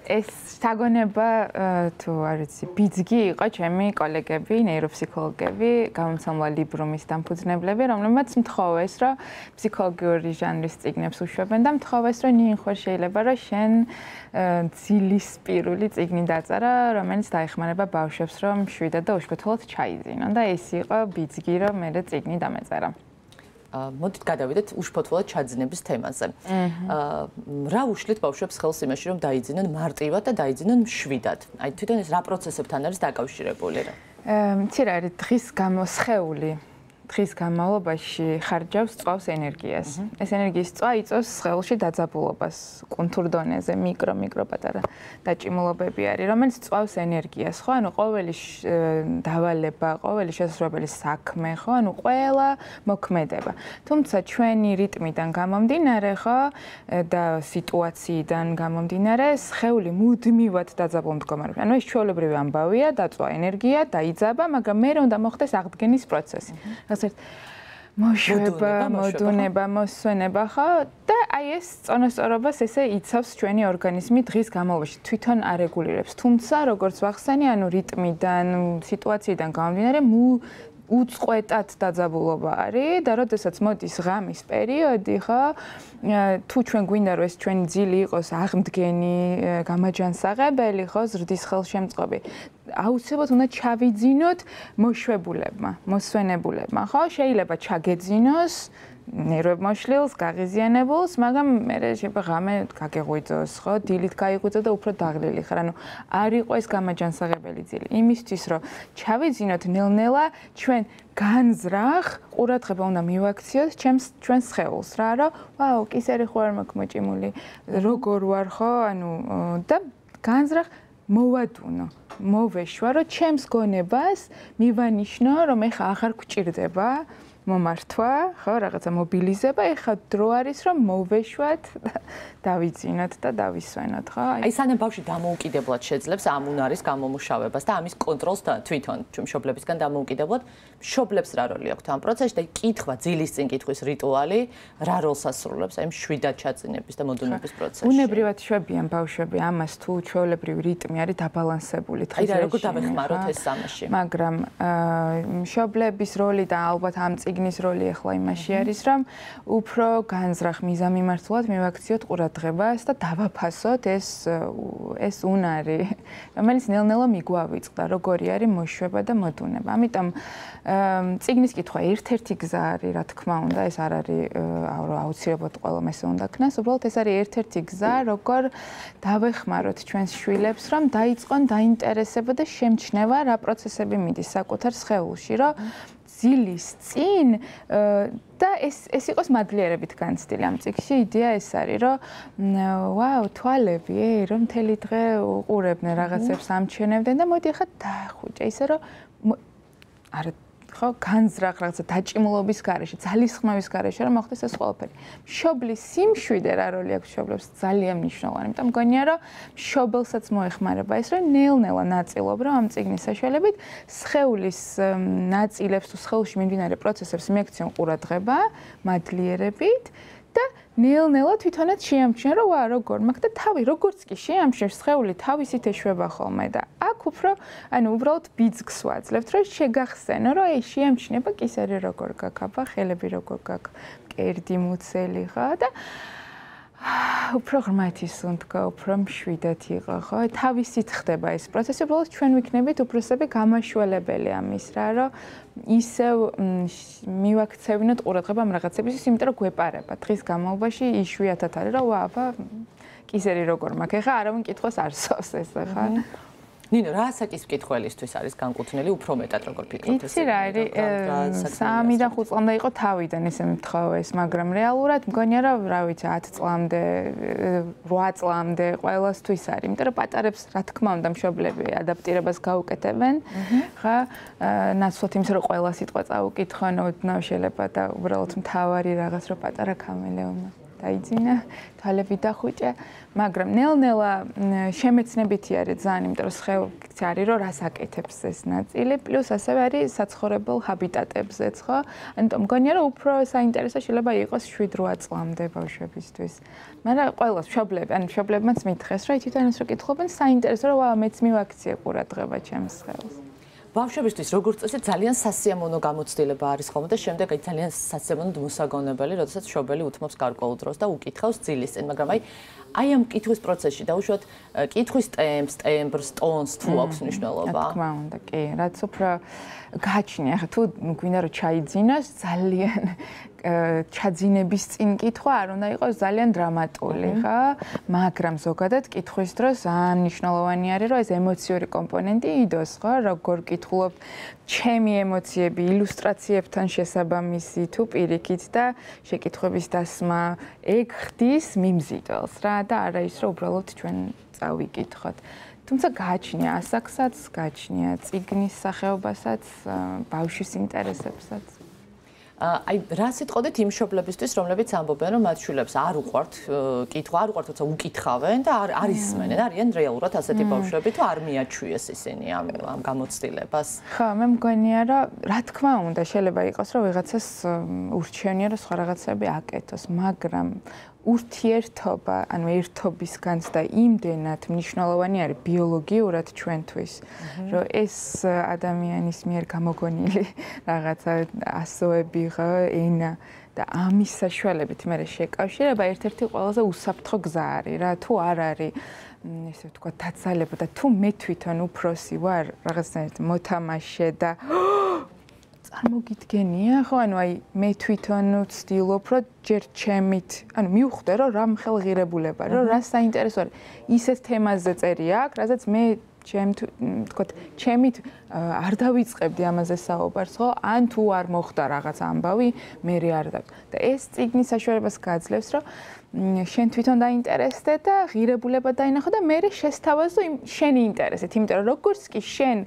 ეს შთაგონება თუ არ ვიცი, ბიძგი იყო ჩემი კოლეგები, ნეიროფსიქოლოგები, გამომცემლობა ლიბრუმის დამფუძნებლები, რომლებმაც მთხოვეს, რომ ფსიქოლოგიური ჟანრის წიგნებს უშვებენ და მთხოვეს, რომ ნინხო შეიძლება რომ შენ ძილისპირული წიგნი დაწერა, რომელიც დაეხმარება ბავშვებს, რომ შვიდად და უშფოთლოდ ჩაიძინონ და ეს იყო ბიძგი, რომ მე წიგნი დამეწერა. მოდით გადავიდეთ უშფოთლოდ ჩაძინების თემაზე. რა უშლით ბავშვებს ხელს იმაში, რომ დაიძინონ მარტივად და დაიძინონ მშვიდად? აი თვითონ ეს რა პროცესებთან არის დაკავშირებული რა? მცირე არის დღის გამოსხეული. დღის განმავლობაში ხარჯავს წვავს ენერგიას. ეს ენერგიის წვა იწვევს სხეულში დაძაბულობას, კუნთურ დონეზე, მიკრო პატარა დაჭიმულობები არის, რომელიც წვავს ენერგიას, ხო? ანუ ყოველი დავალება, ყოველი შესაძლებელი საქმე, ხო? ანუ ყველა მოქმედება. თუმცა ჩვენი რიტმიდან გამომდინარე, ხო? და სიტუაციიდან გამომდინარე, სხეული მუდმივად დაძაბულ მდგომარეობაში. ანუ ეს ჩვეულებრივი ამბავია, დაწვა ენერგია, დაიძაბა, მაგრამ მე უნდა მოხდეს აღდგენის პროცესი. მოშვება, მოდუნება, მოსვენება, ხო? და აი ეს წონასწორობას ესე იცავს ჩვენი ორგანიზმი დღის განმავლობაში, თვითონ არეგულირებს. თუმცა, როგორც ვახსენე, ანუ რიტმიდან, სიტუაციიდან გამომდინარე, უწყვეტად დაძაბულობა არის და როდესაც მოდის ღამის პერიოდი, ხო? თუ ჩვენ გვინდა რომ ეს ჩვენი ძილი იყოს აღმდგენი, გამაჯანსაღებელი, ხო, ზრდის ხელშემწყობი, აუცილებლად უნდა ჩავიძინოთ მოშვებულებმა, მოსვენებულებმა, ხო? შეიძლება ჩაგეძინოს ნერვებმოშლილს, გაღიზიანებულს, მაგრამ მე შეიძლება ღამე გაგეღვიძოს, ხო? დილით გაიღვიძო და უფრო დაღლილი ხარ. ანუ არ იყო ეს გამაჯანსაღებელი ძილი. იმისთვის რომ ჩავიძინოთ ნელ-ნელა ჩვენ განზრახ ყურადღება უნდა მივაქციოთ ჩვენს სხეულს რა, რომ ვაუ, კისერი ხო არ მაქვს მოჭიმული, როგორ ვარ, ხო? ანუ და განზრახ მოვადუნო, მოვეშვა, რომ ჩემს გონებას მივანიშნო, რომ ეხა აღარ გვჭირდება მომართვა, ხო, რაღაცა მობილიზება, ეხა დრო არის, რომ მოვეშვათ, დავიძინოთ და დავისვენოთ, ხო? აი სანამ ბავშვი დამოუკიდებლად შეძლებს ამ უნარის გამომუშავებას და ამის კონტროლს და თვითონ ჩვენ მშობლებისგან დამოუკიდებლად, მშობლებს რა როლი აქვს ამ პროცესში და კითხვა, ძილის წინ კითხვის რიტუალი რა როლს ასრულებს აი მშვიდად ჩაძინების და მოდუნების პროცესში? უნებრივად შვებიან ბავშვები ამას თუ ჩვეულებრივი რიტმი არის დაბალანსებული დღის რეჟიმი. აი როგორ დავეხმაროთ ეს სამაში? მაგრამ მშობლების როლი და ალბათ ამ წიგნის როლი ახლა იმაში არის, რომ უფრო განზრახ მიზანმიმართულად მივაქციოთ ყურადღებას და დავაფასოთ ეს უნარი, რომელიც ნელ-ნელა მიგვავიწყდა, როგორი არის მოშვება და მოდუნება. ამიტომ წიგნის კითხვა ერთ-ერთი გზა არის, რა თქმა უნდა, ეს არ არის აუცილებლად ყველამ ესე უნდა ქნას, უბრალოდ ეს არის ერთ-ერთი გზა, როგორ დავეხმაროთ ჩვენს შვილებს, რომ დაიწყონ დაინტერესება და შემჩნევა რა პროცესები მიდის საკუთარ სხეულში, რომ ძილის წინ და ეს იყოს მადლიერებით განცდილი ამ წიგნში იდეა ეს არის რომ ვაუ თვალები რომ მთელი დღე უყურებდნენ რაღაცებს ამჩნევდნენ და მოდი ახლა დაახუჭე ისე რომ არა ხო განზრახ რაღაცა დაჭიმულობის გარეშე ძალისხმევის გარეშე რომ მოხდეს ეს ყველაფერი მშობლის სიმშვიდე რა როლი აქვს მშობლებს ძალიან მნიშვნელოვანი იმიტომ მგონია რომ მშობელსაც მოეხმარება ეს რომ ნელ-ნელა ნაწილობ რომ ამ წიგნის საშუალებით სხეულის ნაწილებს თუ სხეულში მიმდინარე პროცესებს მიექცენ ყურადღება მადლიერებით და ნელ-ნელა თვითონაც შეამჩნია რომ ვა როგორ მაგ და თავი როგორც კი შეამჩნევს სხეული თავისით ეშვება ხოლმე და აქ უფრო ანუ უბრალოდ ბიძგს ვაძლევთ რომ შეგახსენო რომ აი შეამჩნიება კისერი როგორ გაქვს აბა ხელები როგორ გაქვს მკერდი მუცელი ხა და უფრო ღრმად ისუნთქო, უფრო მშვიდად იყო, ხო? თავისით ხდება ეს პროცესი, უბრალოდ ჩვენ ვიქნებით უფროსები გამაშველებელი ამის რა, რომ ისევ მივაქცევინოთ ყურადღება ამ რაღაცებისთვის, იმიტომ რომ გვეპარება. დღის განმავლობაში იშვიათად არის, რომ ვა, აბა კისერი როგორ მაქვს, ეხა არავინ კითხოს არ სვავს ეს ხა. ნინო, რა საკითხველისთვის არის განკუთვნილი უფრო მეტად როგორ ფიქრობთ ეს? იცი რა არის, 3-დან 5 წლამდე იყო თავიდან ესე მთხოვეს, მაგრამ რეალურად მგონია რომ რა ვიცი 10 წლამდე, 8 წლამდე ყველასთვის არის, იმიტომ რომ პატარებს რა თქმა უნდა მშობლები ადაპტირებას გაუკეთებენ, ხა, ნაცვლად იმის რომ ყველა სიტყვა წაუკითხონ ოდნავ შეიძლება და უბრალოდ მთავარი რაღაც რომ პატარა ქამელეონია. დაიძინა, თვალები დახუჭა, მაგრამ ნელ-ნელა შემეცნებითი არის ძალიან, იმიტომ რომ სხეულიც არის, რომ რას აკეთებს ეს ნაწილი, პლუს ასევე არის საცხოვრებელ ჰაბიტატებზეც, ხო? ამიტომ მგონია, რომ უფრო საინტერესო შეიძლება იყოს 7-8 წლამდე ბავშვებისთვის. მაგრამ ყველა მშობლებმაც მითხეს, რომ თვითონ ეს რო კითხულობენ, საინტერესო რომ ვა მეც მივაქციე ყურადღება ჩემს სხეულს. ბავშვებისთვის როგორც წესი ძალიან სასიამოვნო გამოცდილება არის ხოლმე და შემდეგ აი ძალიან სასიამოვნო მოსაგონებელი, როდესაც მშობელი უთმობს გარკვეულ დროს და უკითხავს ძილისწინ, მაგრამ აი ამ კითხვის პროცესში დაუშვათ კითხვის ტემბრს, ტონს თუ აქვს მნიშვნელობა? რა თქმა უნდა, კი, რაც უფრო გააჩნია, ხა თუ გვინდა რომ ჩაიძინოს, ძალიან ჩაძინების წინ კითხვა არ უნდა იყოს ძალიან დრამატული, ხა? მაგრამ ზოგადად კითხვის დროს ძალიან მნიშვნელოვანი არის, რომ ეს ემოციური კომპონენტი იდოს, ხო? როგორ კითხულობ ჩემი ემოციები ილუსტრაციებთან შესაბამისი თუ პირიქით და შეკითხვების დასმა ეგ ხდის მიმზიდველს რა და არა ის რომ უბრალოდ ჩვენ წავიკითხოთ. თუმცა გააჩნია ასაკსაც, გააჩნია წიგნის სახეობასაც, ბავშვის ინტერესებსაც. აი რა სიტყოდით იმ მშობლებისთვის, რომლებიც ამბობენ, რომ მათ შვილებს არ უყვართ კითხვა, არ უყვართ, თორსა უკითხავენ და არ ისმენენ, არიან რეალურად ასეთი ბავშვები თუ არ მიაჩვიეს ისინი ამ გამოცდილებას. ხო, მე მგონია, რომ რა თქმა უნდა, შეიძლება იყოს, რომ ვიღაცას ურჩევნია, რომ სხვა რაღაცები აკეთოს, მაგრამ ურთიერთობა, ანუ ერთობის განცდა იმდენად მნიშვნელოვანი არის ბიოლოგიურად ჩვენთვის, რომ ეს ადამიანის მიერ გამოგონილი რაღაცა ასოები, ენა და ამის საშუალებით მე შეკავშირება ერთ-ერთი ყველაზე უსაფრთხო გზა არის რა, თუ არ არის ესე ვთქვა დაცალება და თუ მე თვითონ უფროსი ვარ რაღაცნაირად მოთამაშე და წარმოგიდგენია ხო ანუ აი მე თვითონ ვცდილობ რომ ჯერ ჩემით ანუ მივხვდე რომ რა მხელღირებულება რომ რა საინტერესო არის ისეთ თემაზე წერი აქვს რასაც მე ჩემით არ დავიწყებდი ამაზე საუბარს ხო ან თუ არ მოხდა რაღაც ამბავი მე არ და ეს წიგნის საშუალებას გაძლევს რომ შენ თვითონ დაინტერესდე და ღირებულება დაინახო და მე შესთავაზო შენი ინტერესით იმიტომ რომ როგორც კი შენ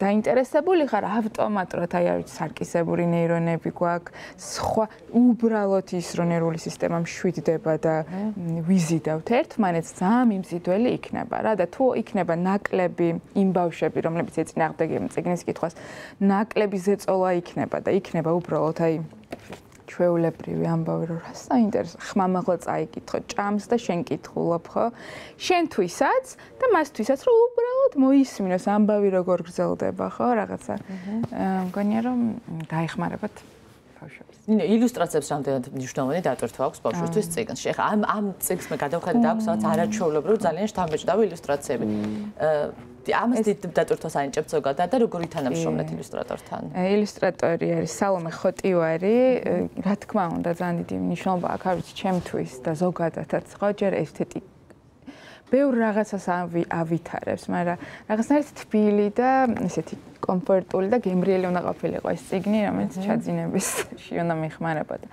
დაინტერესებული ხარ ავტომატურად აი არის სარკისებური ნეირონები გვაქვს სხვა უბრალოდ ის რომ ნერვული სისტემა მშვიდდება და ვიზიდავთ ერთმანეთს ძალიან მიმზიდველი იქნება რა და თუ იქნება ნაკლები იმ ბავშვები რომლებიც ეწინააღმდეგებენ წიგნის კითხვას ნაკლები ზეწოლა იქნება და იქნება უბრალოდ აი ჩვეულებრივი ამბავი რომ რა საინტერესო ხმამაღლა წაიკითხო ჭამს და შენ კითხულობ ხო შენთვისაც და მასთვისაც რომ უბრალოდ მოისმინოს ამბავი როგორ გრძელდება ხო რაღაცა მგონია რომ გაიხმარებათ ბავშვებს ნინო ილუსტრაციებს რამდენად მნიშვნელოვანი დატვირთვა აქვს ბავშვისთვის წიგნში ეხლა ამ წიგნს მე გადავხედე და აქვს რაღაც არაჩვეულებრივ ძალიან შთამბეჭდავი ილუსტრაციები ამას დიდ დატვირთვას აინჭებთ ზოგადად და როგორ ითანამშრომლეთ ილუსტრატორთან? ილუსტრატორი არის სალომე ხოტივარი, რა თქმა უნდა, ძალიან დიდი მნიშვნელობა აქვს არ ვიცი ჩემთვის და ზოგადადაც ხო, ჯერ ესთეტიკა ბევრ რაღაცას ავითარებს, მაგრამ რაღაცნაირად თბილი და ესეთი კომფორტული და გემრიელი უნდა ყოფილიყო ეს წიგნი, რომელიც ჩაძინებისში უნდა მიხმარებოდა.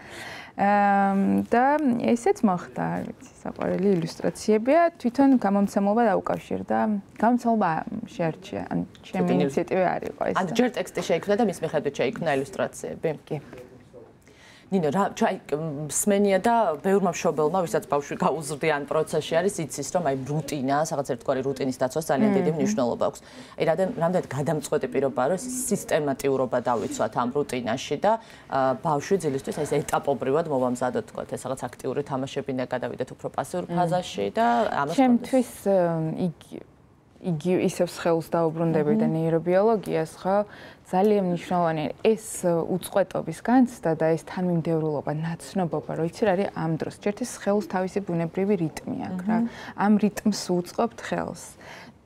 და ესეც მოხდა, არ ვიცი, საყვარელი ილუსტრაციებია, თვითონ გამომცემლობა დაუკავშირდა. გამომცემლობა შეარჩია, ან ჩემი ინიციატივა არ იყო ეს. ან ჯერ ტექსტი შეიქმნა და მის მიხედვით შეიქმნა ილუსტრაციები. კი. ნინო, რა სმენია და ბევრმა მშობელმა, ვისაც ბავშვი გაუზრდიან პროცესში არის, იცის, რომ აი რუტინა, რაღაც ერთგვარი რუტინის დაცვას ძალიან დიდი მნიშვნელობა აქვს. აი რამდენად გადამწყვეტი პირობაა, რომ სისტემატიურობა დავიცვათ ამ რუტინაში და ბავშვი ძილისთვის აი ეს ეტაპობრივად მოვამზადოთ, თქო, ეს რაღაც აქტიური თამაშები და გადავიდეთ უფრო პასიურ ფაზაში და ამას ჩემთვის იგი ისევ სხეულს დაუბრუნდები და ნეირობიოლოგიას, ხო? ძალიან მნიშვნელოვანია ეს უწყვეტობის განცდა და ეს თანმიმდევრულობა, ნაცნობობა, რომ იცი რა არის ამ დროს. ჯერ ის სხეულს თავისი ბუნებრივი რიტმი აქვს რა. ამ რიტმს უწყობთ ხელს.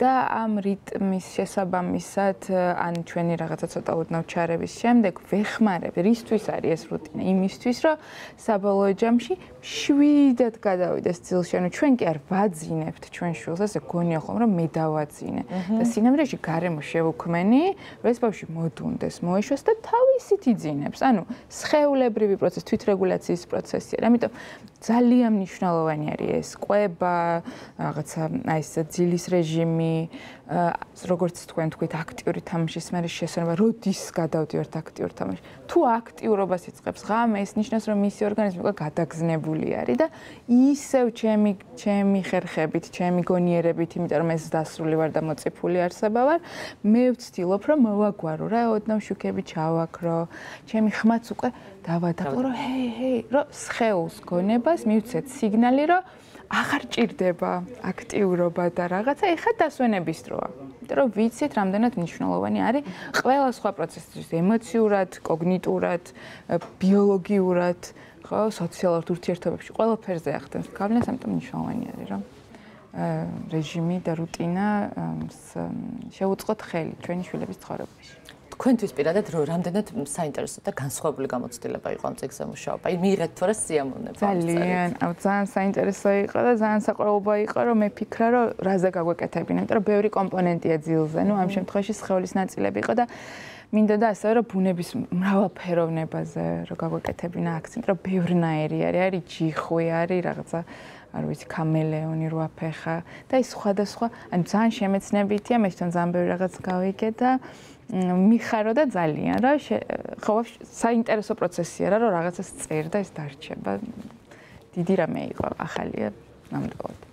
და ამ რიტმის შესაბამისად ან ჩვენი რაღაცა ცოტა ოდნავ ჩარების შემდეგ ვეხმარებ რისთვის არის ეს რუტინა იმისთვის რომ საბოლოო ჯამში შვიდად გადავიდეს ძილში ანუ ჩვენ კი არ ვაძინებთ ჩვენ შვილს ასე გონია ხომ რომ მე დავაძინე და სინამდვილეში გარემო შევუქმენი რომ ეს ბავშვი მოდუნდეს მოეშვას და თავისით იძინებს ანუ სხეულებრივი პროცესი თვითრეგულაციის პროცესია ამიტომ ძალიან მნიშვნელოვანი არის ეს კვება, რაღაცა აი ეს ძილის რეჟიმი, როგორც თქვენ თქვით, აქტიური თამაშის მერე შესაძლოა როდის გადავდივართ აქტიურ თამაშში. თუ აქტიურობას იწყებს ღამე, ეს ნიშნავს, რომ მისი ორგანიზმი უკვე გადაგზნებული არის და ისევ ჩემი ხერხებით, ჩემი გონიერებით, იმიტომ რომ ეს დასრული ვარ და მოწიფული არსება ვარ, მე ვცდილობ, რომ მოვაგვარო რა, ოდნავ შუქები ჩავაქრო, ჩემი ხმაც უკვე დავადაყო, რომ ჰეი, რომ სხეულს გონებას მივცეთ სიგნალი, რომ აღარ ჭირდება აქტიურობა და რაღაცა, ეხლა დასვენების დროა. იმიტომ რომ ვიცით, რამდენად მნიშვნელოვანი არის ყველა სხვა პროცესისთვის, ემოციურად, კოგნიტურად, ბიოლოგიურად, ხო, სოციალურ ურთიერთობებში, ყველაფერზე ახდენს გავლენას, ამიტომ მნიშვნელოვანი არის, რომ რეჟიმი და რუტინა შეუწყოთ ხელი ჩვენი შვილების ცხოვრებაში. თქვენთვის პირადად რამდენად საინტერესო და განსხვავებული გამოცდილება იყო ამ წიგნზე მუშაობა? აი მიიღეთ თორე სიამოვნება. ძალიან საინტერესო იყო და ძალიან საყურებლობა იყო, რომ მე ფიქრა, რომ რაზე გაგვეკეთებინა, იმიტომ რომ ბევრი კომპონენტია ძილზე, ამ შემთხვევაში სხეულის ნაწილები იყო და მინდოდა ასევე რომ ბუნების მრავალფეროვნებაზე რომ გაგვეკეთებინა აქცენტი, რომ ბევრნაირი არის ჯიხვი, არის რაღაცა არ ვიცი, კამელეონი, რვაფეხა და ის სხვადასხვა, ანუ ძალიან შემეცნებითია, მე თვითონ ძალიან ბევრი რაღაც გავიგე და მიხარო და ძალიან რა ხო საინტერესო პროცესია რა რომ რაღაცას წერდა ეს დარჩება დიდი რამე იყო ახალია ნამდვილად